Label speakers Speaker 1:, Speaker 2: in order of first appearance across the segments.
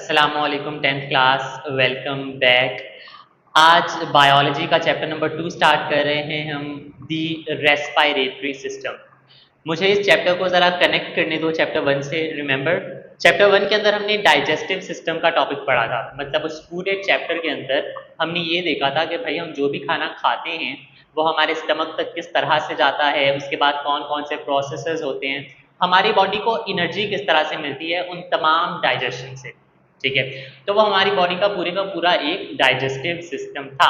Speaker 1: अस्सलामुअलैकुम 10th class, welcome back. आज biology का चैप्टर नंबर 2 स्टार्ट कर रहे हैं हम, दी रेस्पिरेटरी सिस्टम। मुझे इस चैप्टर को ज़रा कनेक्ट करने दो चैप्टर 1 से। रिमेंबर, चैप्टर 1 के अंदर हमने डाइजेस्टिव सिस्टम का टॉपिक पढ़ा था। मतलब उस पूरे चैप्टर के अंदर हमने ये देखा था कि भाई हम जो भी खाना खाते हैं वो हमारे स्टमक तक किस तरह से जाता है, उसके बाद कौन कौन से प्रोसेसेस होते हैं, हमारी बॉडी को एनर्जी किस तरह से मिलती है उन तमाम डाइजेशन से। ठीक है, तो वो हमारी बॉडी का पूरा एक डाइजेस्टिव सिस्टम था,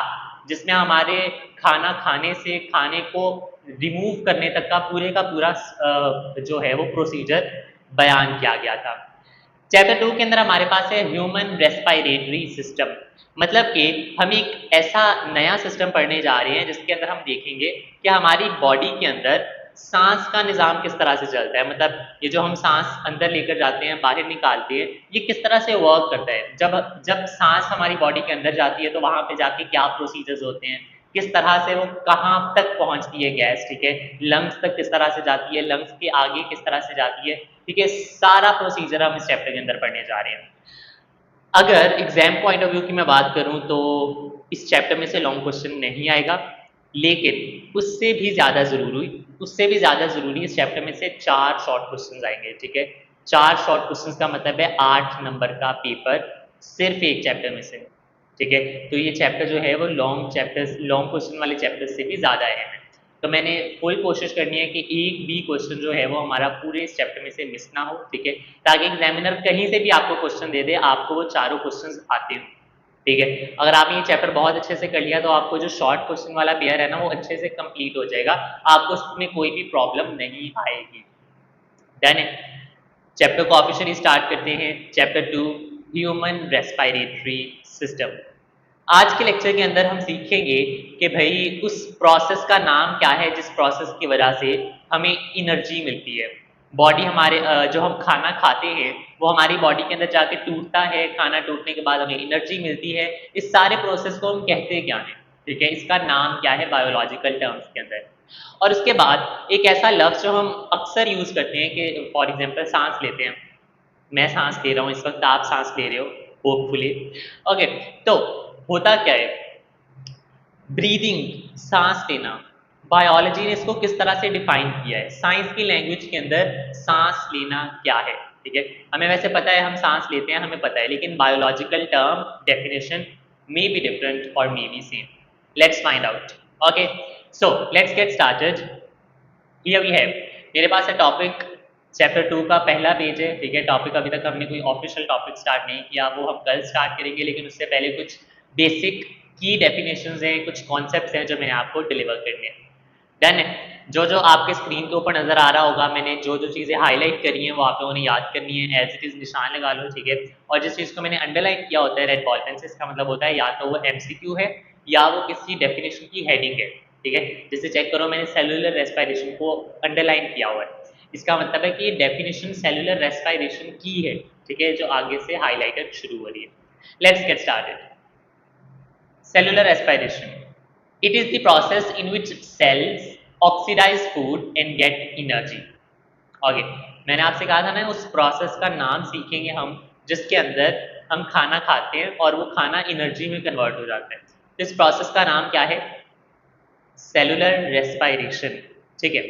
Speaker 1: जिसमें हमारे खाना खाने से खाने को रिमूव करने तक का पूरा जो है वो प्रोसीजर बयान किया गया था। चैप्टर 2 के अंदर हमारे पास है ह्यूमन रेस्पिरेटरी सिस्टम। मतलब कि हम एक ऐसा नया सिस्टम पढ़ने जा रहे हैं जिसके अंदर हम देखेंगे कि हमारी बॉडी के अंदर सांस का निज़ाम किस तरह से चलता है। मतलब ये जो हम सांस अंदर लेकर जाते हैं, बाहर निकालते हैं, ये किस तरह से वर्क करता है। जब जब सांस हमारी बॉडी के अंदर जाती है तो वहाँ पे जाके क्या प्रोसीजर्स होते हैं, किस तरह से वो कहाँ तक पहुँचती है गैस, ठीक है, लंग्स तक किस तरह से जाती है, लंग्स के आगे किस तरह से जाती है, ठीक है, सारा प्रोसीजर हम इस चैप्टर के अंदर पढ़ने जा रहे हैं। अगर एग्जाम पॉइंट ऑफ व्यू की मैं बात करूं तो इस चैप्टर में से लॉन्ग क्वेश्चन नहीं आएगा, लेकिन उससे भी ज़्यादा ज़रूरी इस चैप्टर में से 4 शॉर्ट क्वेश्चन आएंगे। ठीक है, 4 शॉर्ट क्वेश्चन का मतलब है 8 नंबर का पेपर सिर्फ एक चैप्टर में से। ठीक है, तो ये चैप्टर जो है वो लॉन्ग क्वेश्चन वाले चैप्टर से भी ज़्यादा अहम है। तो मैंने फुल कोशिश करनी है कि एक भी क्वेश्चन जो है वो हमारा पूरे इस चैप्टर में से मिस ना हो। ठीक है, ताकि एग्जामिनर कहीं से भी आपको क्वेश्चन दे दे, आपको वो चारों क्वेश्चन आते हो। ठीक है, अगर आपने ये चैप्टर बहुत अच्छे से कर लिया तो आपको जो शॉर्ट क्वेश्चन वाला पेयर है ना वो अच्छे से कंप्लीट हो जाएगा, आपको उसमें कोई भी प्रॉब्लम नहीं आएगी। डन है, चैप्टर को ऑफिशियली स्टार्ट करते हैं। Chapter 2, human respiratory system. आज के लेक्चर के अंदर हम सीखेंगे कि भाई उस प्रोसेस का नाम क्या है जिस प्रोसेस की वजह से हमें एनर्जी मिलती है। बॉडी हमारे जो हम खाना खाते हैं वो हमारी बॉडी के अंदर जाके टूटता है, खाना टूटने के बाद हमें एनर्जी मिलती है। इस सारे प्रोसेस को हम कहते क्या हैं, ठीक है, इसका नाम क्या है बायोलॉजिकल टर्म्स के अंदर। और उसके बाद एक ऐसा लफ्ज़ जो हम अक्सर यूज़ करते हैं कि फॉर एग्जांपल सांस लेते हैं, मैं सांस ले रहा हूँ, इस वक्त आप सांस ले रहे हो, होपफुली। ओके, तो होता क्या है, ब्रीदिंग, सांस लेना, बायोलॉजी ने इसको किस तरह से डिफाइन किया है, साइंस की लैंग्वेज के अंदर सांस लेना क्या है। ठीक है, हमें वैसे पता है हम सांस लेते हैं, हमें पता है, लेकिन biological term definition may be different और may be same. Let's find out. Okay, so let's get started. Here we have, मेरे पास है टॉपिक, चैप्टर 2 का पहला पेज है। ठीक है, टॉपिक अभी तक हमने कोई ऑफिशियल टॉपिक स्टार्ट नहीं किया, वो हम कल स्टार्ट करेंगे, लेकिन उससे पहले कुछ बेसिक की डेफिनेशंस हैं, कुछ कॉन्सेप्ट्स हैं जो मैंने आपको डिलीवर करने हैं। डन है, जो जो आपके स्क्रीन के ऊपर नज़र आ रहा होगा, मैंने जो जो चीज़ें हाईलाइट करी हैं वो आप लोगों ने याद करनी है, एज इट इज़ निशान लगा लो। ठीक है, और जिस चीज़ को मैंने अंडरलाइन किया होता है रेड बॉल पेन से, इसका मतलब होता है या तो वो एमसीक्यू है या वो किसी डेफिनेशन की हेडिंग है। ठीक है, जैसे चेक करो, मैंने सेलुलर रेस्पिरेशन को अंडरलाइन किया हुआ है, इसका मतलब है कि ये डेफिनेशन सेलुलर रेस्पिरेशन की है। ठीक है, जो आगे से हाईलाइटेड शुरू हो रही है। Let's get started. Cellular respiration. It is the process in which cells oxidize food and get energy. Okay, मैंने आपसे कहा था ना उस प्रोसेस का नाम सीखेंगे हम जिसके अंदर हम खाना खाते हैं और वो खाना एनर्जी में कन्वर्ट हो जाता है। तो इस प्रोसेस का नाम क्या है? Cellular respiration. ठीक है,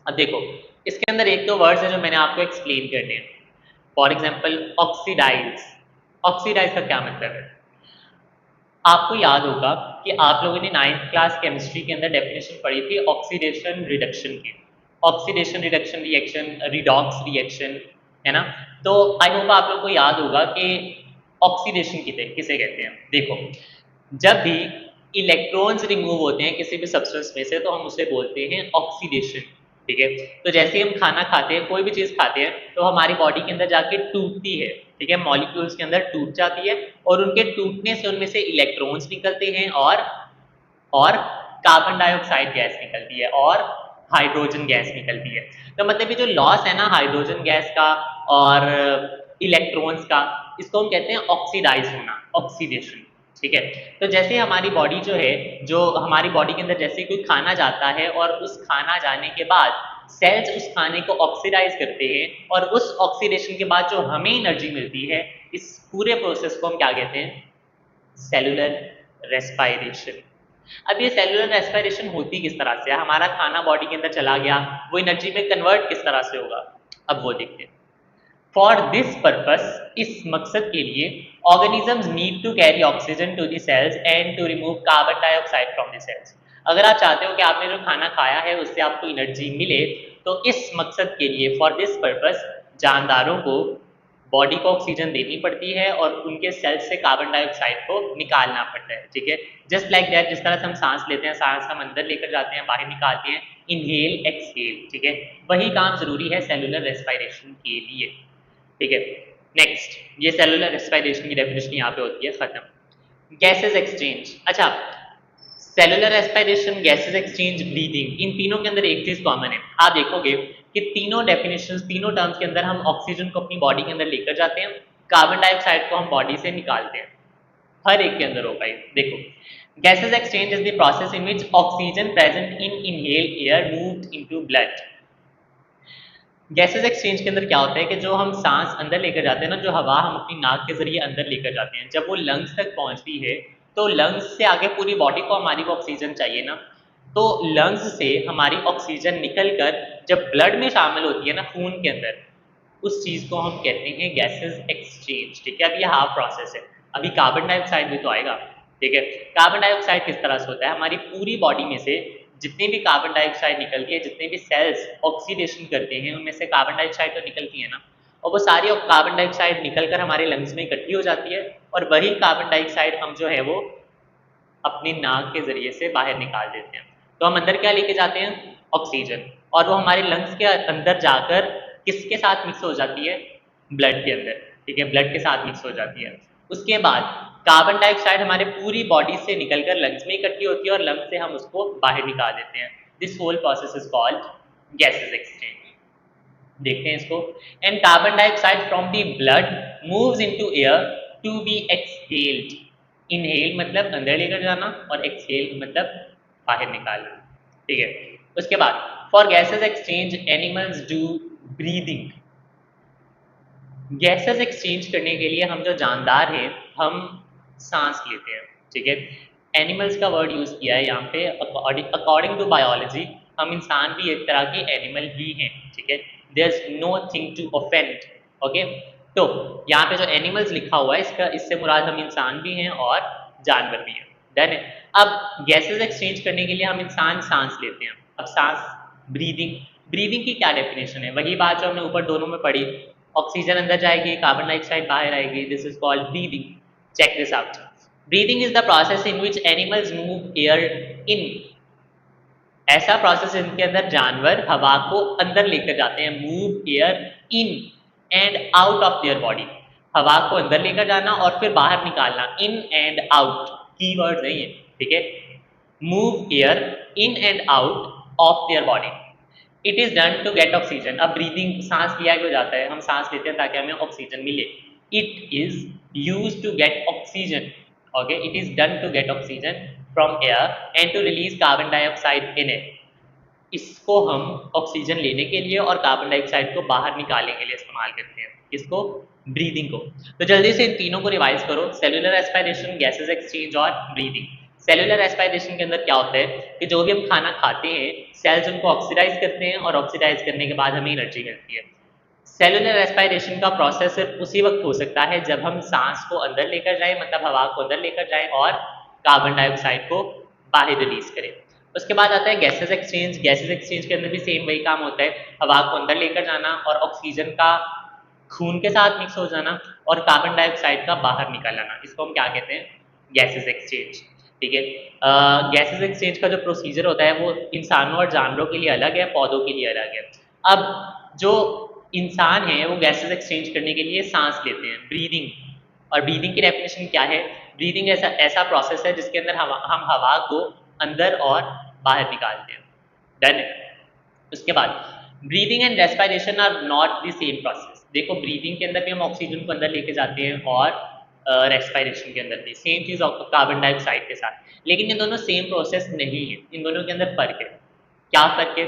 Speaker 1: अब देखो, इसके अंदर एक दो वर्ड्स हैं जो मैंने आपको एक्सप्लेन करने हैं। For example oxidise. ऑक्सीडाइज का क्या मतलब है? आपको याद होगा कि आप लोगों ने 9th क्लास केमिस्ट्री के अंदर डेफिनेशन पढ़ी थी ऑक्सीडेशन रिडक्शन की। Oxidation reduction reaction, redox reaction, है ना। तो आई होप आप लोगों को याद होगा कि ऑक्सीडेशन किसे कहते हैं। देखो, जब भी इलेक्ट्रॉन्स रिमूव होते हैं किसी भी सब्सटेंस में से तो हम उसे बोलते हैं ऑक्सीडेशन। ठीक है, तो जैसे हम खाना खाते हैं, कोई भी चीज़ खाते हैं, तो हमारी बॉडी के अंदर जाके टूटती है। ठीक है, मॉलिक्यूल्स के अंदर टूट जाती है और उनके टूटने से उनमें से इलेक्ट्रॉन्स निकलते हैं और कार्बन डाइऑक्साइड गैस निकलती है और हाइड्रोजन गैस निकलती है। तो मतलब ये जो लॉस है ना हाइड्रोजन गैस का और इलेक्ट्रॉन्स का, इसको हम कहते हैं ऑक्सीडाइज होना, ऑक्सीडेशन। ठीक है, तो जैसे हमारी बॉडी जो है, जो हमारी बॉडी के अंदर जैसे कोई खाना जाता है और उस खाना जाने के बाद सेल्स उस खाने को ऑक्सीडाइज करते हैं और उस ऑक्सीडेशन के बाद जो हमें एनर्जी मिलती है, इस पूरे प्रोसेस को हम क्या कहते हैं? Cellular respiration. अब ये सेलुलर रेस्पायरेशन होती किस तरह से है? हमारा खाना बॉडी के अंदर चला गया, वो एनर्जी में कन्वर्ट किस तरह से होगा? अब वो देखते हैं। फॉर दिस पर्पस, इस मकसद के लिए organisms need to carry oxygen to the cells and to remove carbon dioxide from the cells. अगर आप चाहते हो कि आपने जो खाना खाया है उससे आपको एनर्जी मिले, तो इस मकसद के लिए फॉर दिस पर्पस जानदारों को बॉडी को ऑक्सीजन देनी पड़ती है और उनके सेल्स से कार्बन डाइऑक्साइड को निकालना पड़ता है, ठीक है। जस्ट लाइक दैट, जिस तरह से हम सांस लेते हैं, सांस हम अंदर लेकर जाते हैं, बाहर निकालते हैं, इनहेल एक्सहेल, ठीक है। वही काम जरूरी है सेलुलर रेस्पायरेशन के लिए, ठीक है। नेक्स्ट, ये सेलुलर रेस्पायरेशन की डेफिनेशन यहाँ पे होती है खत्म। Gases exchange. अच्छा, cellular respiration, gases exchange, breathing, इन तीनों के अंदर एक चीज कॉमन है। आप देखोगे कि तीनों डेफिनेशंस, तीनों टर्म्स के अंदर हम ऑक्सीजन को अपनी बॉडी के अंदर लेकर जाते हैं, कार्बन डाइऑक्साइड को हम बॉडी से निकालते हैं। हर एक के अंदर होगा ये। देखो, gases exchange is the process in which oxygen present in inhaled air moved into blood. Gases exchange के अंदर क्या होता है कि जो हम सांस अंदर लेकर जाते हैं ना, जो हवा हम अपनी नाक के जरिए अंदर लेकर जाते हैं, जब वो लंग्स तक पहुंचती है, तो लंग्स से आगे पूरी बॉडी को हमारी को ऑक्सीजन चाहिए ना, तो लंग्स से हमारी ऑक्सीजन निकल कर जब ब्लड में शामिल होती है ना, खून के अंदर, उस चीज़ को हम कहते हैं गैसेस एक्सचेंज, ठीक है। अब ये हाफ प्रोसेस है, अभी कार्बन डाइऑक्साइड भी तो आएगा, ठीक है। कार्बन डाइऑक्साइड किस तरह से होता है? हमारी पूरी बॉडी में से जितनी भी कार्बन डाइऑक्साइड निकलती है, जितने भी सेल्स ऑक्सीडेशन करते हैं, उनमें से कार्बन डाइऑक्साइड तो निकलती है ना, और वो सारी कार्बन डाइऑक्साइड निकलकर हमारे लंग्स में इकट्ठी हो जाती है, और वही कार्बन डाइऑक्साइड हम जो है वो अपनी नाक के जरिए से बाहर निकाल देते हैं। तो हम अंदर क्या लेके जाते हैं? ऑक्सीजन, और वो हमारे लंग्स के अंदर जाकर किसके साथ मिक्स हो जाती है? ब्लड के अंदर, ठीक है, ब्लड के साथ मिक्स हो जाती है। उसके बाद कार्बन डाइऑक्साइड हमारे पूरी बॉडी से निकलकर लंग्स में इकट्ठी होती है और लंग्स से हम उसको बाहर निकाल देते हैं। This whole process is called gases exchange. देखते हैं इसको। And carbon dioxide from the blood moves into air to be exhaled. Inhale मतलब अंदर लेकर जाना, और एक्सहेल मतलब बाहर निकालना, ठीक है। उसके बाद for gases exchange animals do breathing. Gases exchange करने के लिए हम जो जानदार हैं, हम सांस लेते हैं, ठीक है। एनिमल्स का वर्ड यूज किया है यहाँ पे। अकॉर्डिंग टू बायोलॉजी हम इंसान भी एक तरह के एनिमल ही हैं, ठीक है। There is no thing to offend, okay. तो यहाँ पे जो एनिमल्स लिखा हुआ है, इसका इससे मुराद हम इंसान भी हैं और जानवर भी हैं। डन है। अब गैसेस एक्सचेंज करने के लिए हम इंसान सांस लेते हैं। अब सांस, ब्रीदिंग, ब्रीदिंग की क्या डेफिनेशन है? वही बात जो हमने ऊपर दोनों में पढ़ी, ऑक्सीजन अंदर जाएगी, कार्बन डाइऑक्साइड बाहर आएगी, this is called breathing. Check this out. Breathing is the process in which animals move air in. ऐसा प्रोसेस जिनके अंदर जानवर हवा को अंदर लेकर जाते हैं, move air in and out of their body. हवा को अंदर लेकर जाना और फिर बाहर निकालना, इन एंड आउट, कीवर्ड नहीं है, ठीक है। Move air in and out of their body. It is done to get oxygen. अब ब्रीदिंग, सांस लिया क्यों जाता है? हम सांस लेते हैं ताकि हमें ऑक्सीजन मिले। It is use to get oxygen, okay. It is done to get oxygen from air and to release carbon dioxide in it. इसको हम ऑक्सीजन लेने के लिए और कार्बन डाइऑक्साइड को बाहर निकालने के लिए इस्तेमाल करते हैं। इसको, ब्रीदिंग को। तो जल्दी से इन तीनों को रिवाइज करो, सेलुलर रेस्पिरेशन, गैसेस एक्सचेंज और ब्रीदिंग। सेलुलर रेस्पिरेशन के अंदर क्या होता है कि जो भी हम खाना खाते हैं, सेल्स उनको ऑक्सीडाइज करते हैं और ऑक्सीडाइज करने के बाद हमें एनर्जी मिलती है। सेलुलर रेस्पिरेशन का प्रोसेस सिर्फ उसी वक्त हो सकता है जब हम सांस को अंदर लेकर जाएं, मतलब हवा को अंदर लेकर जाएं और कार्बन डाइऑक्साइड को बाहर रिलीज करें। उसके बाद आता है गैसेस एक्सचेंज। गैसेस एक्सचेंज के अंदर भी सेम वही काम होता है, हवा को अंदर लेकर जाना और ऑक्सीजन का खून के साथ मिक्स हो जाना और कार्बन डाइऑक्साइड का बाहर निकल आना। इसको हम क्या कहते हैं? गैसेस एक्सचेंज, ठीक है। गैसेस एक्सचेंज का जो प्रोसीजर होता है वो इंसानों और जानवरों के लिए अलग है, पौधों के लिए अलग है। अब जो इंसान है वो गैसेस एक्सचेंज करने के लिए सांस लेते हैं, ब्रीदिंग। और ब्रीदिंग की डेफिनेशन क्या है? ब्रीदिंग ऐसा ऐसा प्रोसेस है जिसके अंदर हम हवा को अंदर और बाहर निकालते हैं। डन है। उसके बाद breathing and respiration are not the same process. देखो, ब्रीदिंग के अंदर भी हम ऑक्सीजन को अंदर लेके जाते हैं और रेस्पिरेशन के अंदर भी सेम चीज़ कार्बन डाइऑक्साइड के साथ, लेकिन ये दोनों सेम प्रोसेस नहीं है, इन दोनों के अंदर फ़र्क है। क्या फ़र्क है?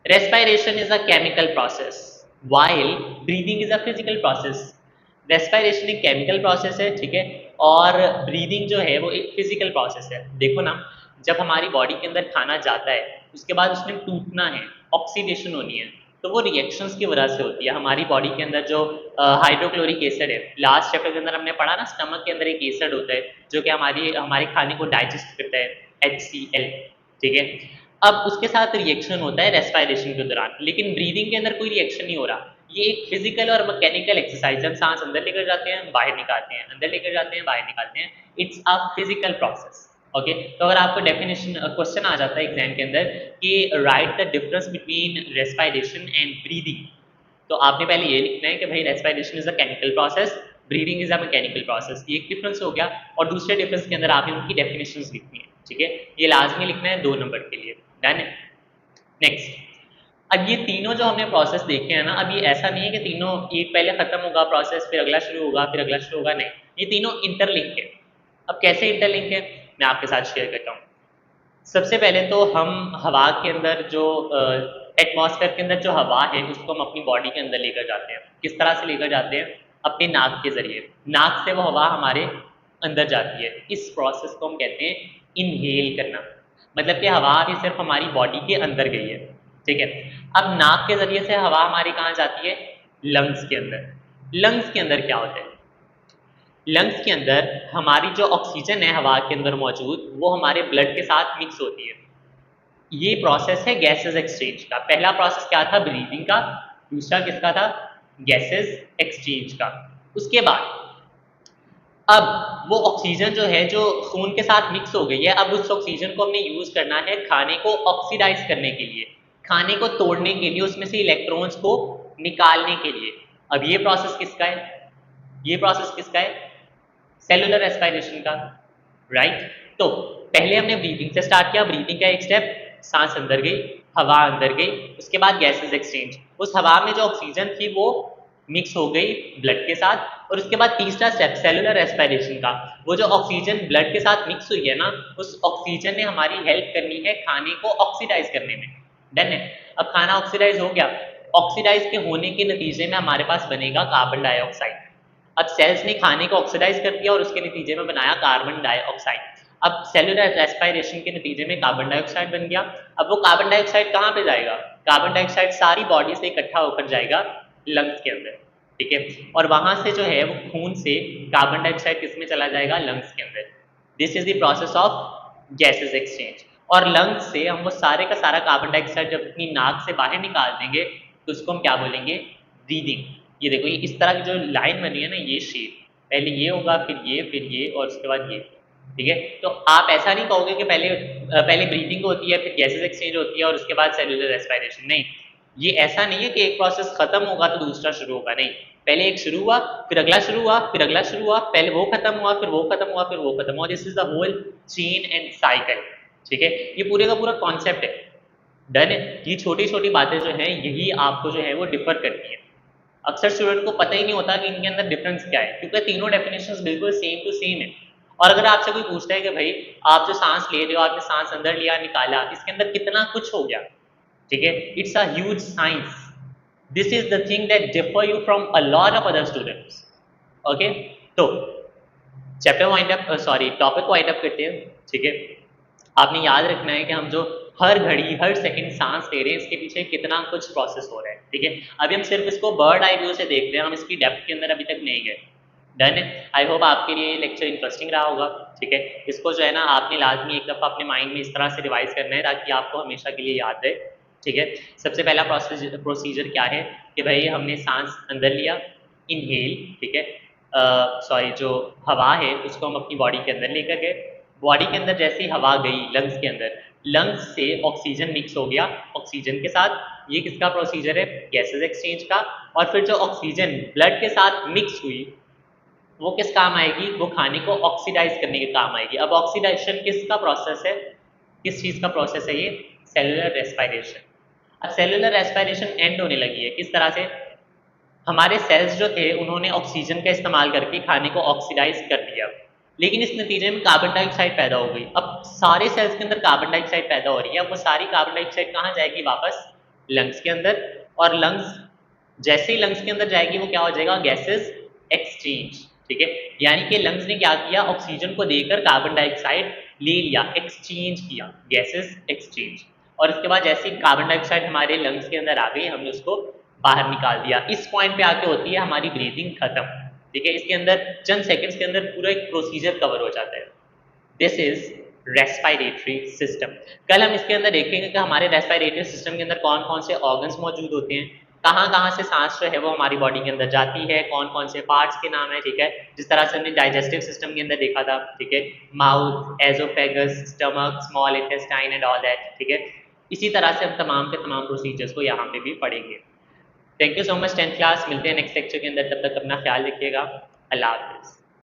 Speaker 1: Respiration is a chemical process while breathing is a physical process. Respiration एक केमिकल प्रोसेस है, ठीक है, और ब्रीदिंग जो है वो एक फिजिकल प्रोसेस है। देखो ना, जब हमारी बॉडी के अंदर खाना जाता है उसके बाद उसने टूटना है, ऑक्सीडेशन होनी है, तो वो रिएक्शंस की वजह से होती है। हमारी बॉडी के अंदर जो हाइड्रोक्लोरिक एसिड है, लास्ट चैप्टर के अंदर हमने पढ़ा ना, स्टमक के अंदर एक एसिड होता है जो कि हमारे खाने को डाइजेस्ट करता है, HCl, ठीक है। अब उसके साथ रिएक्शन होता है रेस्पायरेशन के दौरान, लेकिन ब्रीदिंग के अंदर कोई रिएक्शन नहीं हो रहा। ये एक फिजिकल और मैकेनिकल एक्सरसाइज है। हम सांस अंदर लेकर जाते हैं, बाहर निकालते हैं, अंदर लेकर जाते हैं, बाहर निकालते हैं। It's a physical process. Okay, तो अगर आपको डेफिनेशन क्वेश्चन आ जाता है एग्जाम के अंदर कि right the difference between respiration and breathing, तो आपने पहले ये लिखना है कि भाई respiration is a chemical process, breathing is a mechanical process. ये एक डिफरेंस हो गया, और दूसरे डिफरेंस के अंदर आपने उनकी डेफिनेशंस लिखनी है, ठीक है। ये लाजमी लिखना है 2 नंबर के लिए। डन है। नेक्स्ट, अब ये तीनों जो हमने प्रोसेस देखे हैं ना, अब ये ऐसा नहीं है कि तीनों एक पहले खत्म होगा प्रोसेस फिर अगला शुरू होगा फिर अगला शुरू होगा, नहीं, ये तीनों इंटरलिंक है। अब कैसे इंटरलिंक है मैं आपके साथ शेयर करता हूँ। सबसे पहले तो हम हवा के अंदर जो एटमॉस्फेयर के अंदर जो हवा है उसको हम अपनी बॉडी के अंदर लेकर जाते हैं। किस तरह से लेकर जाते हैं? अपने नाक के जरिए। नाक से वो हवा हमारे अंदर जाती है। इस प्रोसेस को हम कहते हैं इनहेल करना। मतलब कि हवा अभी सिर्फ हमारी बॉडी के अंदर गई है, ठीक है। अब नाक के जरिए से हवा हमारी कहाँ जाती है? लंग्स के अंदर। लंग्स के अंदर क्या होता है? लंग्स के अंदर हमारी जो ऑक्सीजन है हवा के अंदर मौजूद, वो हमारे ब्लड के साथ मिक्स होती है। ये प्रोसेस है गैसेस एक्सचेंज का। पहला प्रोसेस क्या था? ब्रीदिंग का। दूसरा किसका था? गैसेस एक्सचेंज का। उसके बाद अब वो ऑक्सीजन जो है जो खून के साथ मिक्स हो गई है, अब उस ऑक्सीजन को हमने यूज करना है खाने को ऑक्सीडाइज करने के लिए, खाने को तोड़ने के लिए, उसमें से इलेक्ट्रॉन्स को निकालने के लिए। अब ये प्रोसेस किसका है? ये प्रोसेस किसका है? सेलुलर रेस्पिरेशन का, राइट। तो पहले हमने ब्रीदिंग से स्टार्ट किया। ब्रीदिंग का एक स्टेप, सांस अंदर गई, हवा अंदर गई, उसके बाद गैसेस एक्सचेंज। उस हवा में जो ऑक्सीजन थी वो मिक्स हो गई ब्लड के साथ, और उसके बाद तीसरा स्टेप सेलुलर रेस्पिरेशन का। वो जो ऑक्सीजन ब्लड के साथ मिक्स हुई है ना, उस ऑक्सीजन ने हमारी हेल्प करनी है खाने को ऑक्सीडाइज करने में। डन है। अब खाना ऑक्सीडाइज हो गया। ऑक्सीडाइज के होने के नतीजे में हमारे पास बनेगा कार्बन डाइऑक्साइड। अब सेल्स ने खाने को ऑक्सीडाइज कर दिया और उसके नतीजे में बनाया कार्बन डाइऑक्साइड। अब सेलुलर रेस्पिरेशन के नतीजे में कार्बन डाइऑक्साइड बन गया। अब वो कार्बन डाइऑक्साइड कहाँ पे जाएगा? कार्बन डाइऑक्साइड सारी बॉडी से इकट्ठा होकर जाएगा लंग्स के अंदर, ठीक है। और वहां से जो है वो खून से कार्बन डाइऑक्साइड किस में चला जाएगा? लंग्स के अंदर। This is the process of gases exchange. और लंग्स से हम वो सारे का सारा कार्बन डाइऑक्साइड जब अपनी नाक से बाहर निकाल देंगे तो उसको हम क्या बोलेंगे? ब्रीदिंग। ये देखो, ये इस तरह की जो लाइन बनी है ना, ये शेप, पहले ये होगा फिर ये और उसके बाद ये, ठीक है। तो आप ऐसा नहीं कहोगे कि पहले ब्रीदिंग होती है फिर गैसेस एक्सचेंज होती है और उसके बाद सेलुलर रेस्पिरेशन, नहीं। ये ऐसा नहीं है कि एक प्रोसेस खत्म होगा तो दूसरा शुरू होगा, नहीं। पहले एक शुरू हुआ फिर अगला शुरू हुआ फिर अगला शुरू हुआ, पहले वो खत्म हुआ फिर वो खत्म हुआ फिर वो खत्म हुआ। This is the whole chain and cycle, ठीक है। ये पूरे का पूरा कॉन्सेप्ट है। डन है। ये छोटी छोटी बातें जो हैं यही आपको जो है वो डिफर करती हैं। अक्सर स्टूडेंट को पता ही नहीं होता कि इनके अंदर डिफरेंस क्या है, क्योंकि तीनों डेफिनेशंस बिल्कुल सेम टू सेम है। और अगर आपसे कोई पूछता है कि भाई आप जो सांस ले रहे हो, आपने सांस अंदर लिया निकाला, इसके अंदर कितना कुछ हो गया, ठीक है। It's a huge science. This is the thing that differ you from a lot of other students. Okay, तो chapter wind up, sorry topic को वाइंड अप करते हैं, ठीक है। आपने याद रखना है कि हम जो हर घड़ी हर सेकंड सांस ले रहे हैं इसके पीछे कितना कुछ प्रोसेस हो रहा है, ठीक है। अभी हम सिर्फ इसको बर्ड आई व्यू से देख रहे हैं, हम इसकी डेप्थ के अंदर अभी तक नहीं गए। डन है। आई होप आपके लिए लेक्चर इंटरेस्टिंग रहा होगा, ठीक है। इसको जो है ना आपने लाजमी एक दफ़ा अपने माइंड में इस तरह से रिवाइज करना है ताकि आपको हमेशा के लिए याद रहे, ठीक है। सबसे पहला प्रोसीजर क्या है कि भाई हमने सांस अंदर लिया, इनहेल, ठीक है। सॉरी, जो हवा है उसको हम अपनी बॉडी के अंदर लेकर गए। बॉडी के अंदर जैसे ही हवा गई लंग्स के अंदर, लंग्स से ऑक्सीजन मिक्स हो गया ऑक्सीजन के साथ। ये किसका प्रोसीजर है? गैसेस एक्सचेंज का। और फिर जो ऑक्सीजन ब्लड के साथ मिक्स हुई वो किस काम आएगी? वो खाने को ऑक्सीडाइज करने के काम आएगी। अब ऑक्सीडाइजेशन किसका प्रोसेस है? किस चीज़ का प्रोसेस है ये? Cellular respiration. अब सेलुलर रेस्पिरेशन एंड होने लगी है किस तरह से? हमारे सेल्स जो थे उन्होंने ऑक्सीजन का इस्तेमाल करके खाने को ऑक्सीडाइज कर दिया, लेकिन इस नतीजे में कार्बन डाइऑक्साइड पैदा हो गई। अब सारे सेल्स के अंदर कार्बन डाइऑक्साइड पैदा हो रही है। अब वो सारी कार्बन डाइऑक्साइड कहाँ जाएगी? वापस लंग्स के अंदर, और लंग्स जैसे ही लंग्स के अंदर जाएगी वो क्या हो जाएगा, गैसेस एक्सचेंज, ठीक है। यानी कि लंग्स ने क्या किया, ऑक्सीजन को देकर कार्बन डाइऑक्साइड ले लिया, एक्सचेंज किया, गैसेस एक्सचेंज। और इसके बाद जैसे ही कार्बन डाइऑक्साइड हमारे लंग्स के अंदर आ गई, हमने उसको बाहर निकाल दिया। इस पॉइंट पे आके होती है हमारी ब्रीथिंग खत्म, ठीक है। इसके अंदर चंद सेकंड्स के अंदर पूरा एक प्रोसीजर कवर हो जाता है। This is respiratory system. कल हम इसके अंदर देखेंगे कि हमारे रेस्पिरेटरी सिस्टम के अंदर कौन कौन से ऑर्गन्स मौजूद होते हैं, कहाँ कहाँ से सांस जो है वो हमारी बॉडी के अंदर जाती है, कौन कौन से पार्ट्स के नाम है, ठीक है। जिस तरह से हमने डाइजेस्टिव सिस्टम के अंदर देखा था, ठीक है, mouth, oesophagus, stomach, small intestine and all that, ठीक है। इसी तरह से हम तमाम के तमाम प्रोसीजर्स को यहाँ पे भी पढ़ेंगे। Thank you so much 10th class, मिलते हैं नेक्स्ट लेक्चर के अंदर, तब तक अपना ख्याल रखिएगा। अल्लाह हाफिज़।